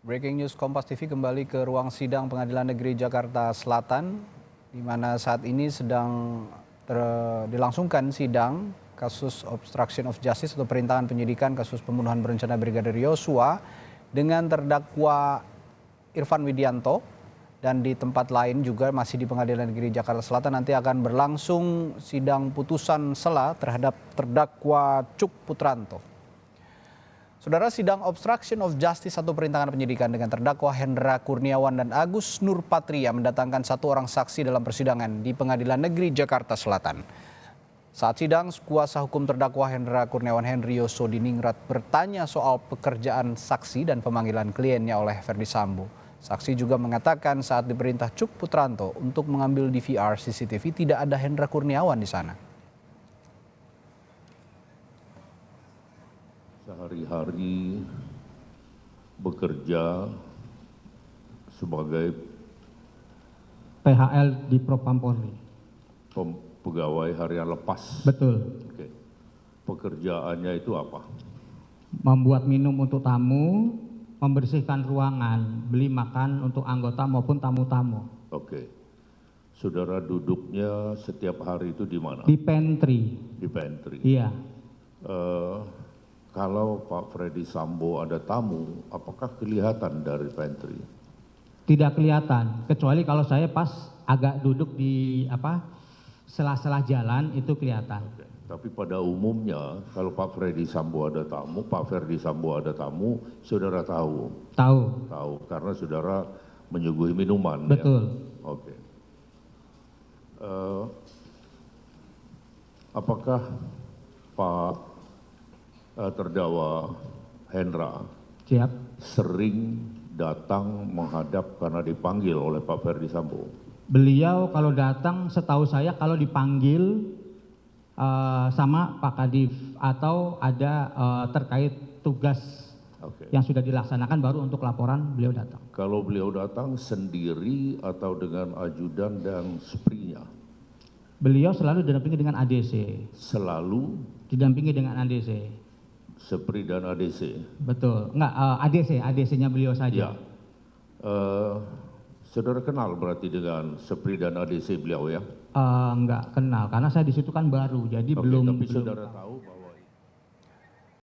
Breaking News Kompas TV kembali ke ruang sidang Pengadilan Negeri Jakarta Selatan, di mana saat ini sedang dilangsungkan sidang kasus obstruction of justice atau perintangan penyidikan kasus pembunuhan berencana Brigadir Yosua dengan terdakwa Irfan Widianto. Dan di tempat lain juga masih di Pengadilan Negeri Jakarta Selatan nanti akan berlangsung sidang putusan sela terhadap terdakwa Cuk Putranto. Saudara, sidang obstruction of justice atau perintangan penyidikan dengan terdakwa Hendra Kurniawan dan Agus Nurpatria mendatangkan satu orang saksi dalam persidangan di Pengadilan Negeri Jakarta Selatan. Saat sidang, kuasa hukum terdakwa Hendra Kurniawan Henry Yosodiningrat bertanya soal pekerjaan saksi dan pemanggilan kliennya oleh Ferdy Sambo. Saksi juga mengatakan saat diperintah Cuk Putranto untuk mengambil DVR CCTV tidak ada Hendra Kurniawan di sana. Sehari-hari bekerja sebagai PHL di Propam Polri. pegawai harian lepas. Betul. Oke. Pekerjaannya itu apa? Membuat minum untuk tamu, membersihkan ruangan, beli makan untuk anggota maupun tamu-tamu. Oke. Saudara duduknya setiap hari itu di mana? Di pantry. Di pantry. Iya. Kalau Pak Ferdy Sambo ada tamu, apakah kelihatan dari pantry? Tidak kelihatan, kecuali kalau saya pas agak duduk di sela-sela jalan itu kelihatan. Oke. Tapi pada umumnya kalau Pak Ferdy Sambo ada tamu, Pak Ferdy Sambo ada tamu, saudara tahu? Tahu. Tahu, karena saudara menyuguhi minuman. Betul. Ya? Oke. Apakah Pak terdakwa Hendra Siap. sering datang menghadap karena dipanggil oleh Pak Ferdy Sambo? Beliau kalau datang setahu saya kalau dipanggil sama Pak Kadif atau ada terkait tugas yang sudah dilaksanakan baru untuk laporan beliau datang. Kalau beliau datang sendiri atau dengan ajudan dan suprinya? Beliau selalu didampingi dengan ADC. Selalu Didampingi dengan ADC. Supri dan ADC? Betul. Enggak, ADC-nya beliau saja. Ya. Saudara kenal berarti dengan Supri dan ADC beliau ya? Enggak kenal, karena saya di situ kan baru, jadi Oke, belum. tapi saudara tahu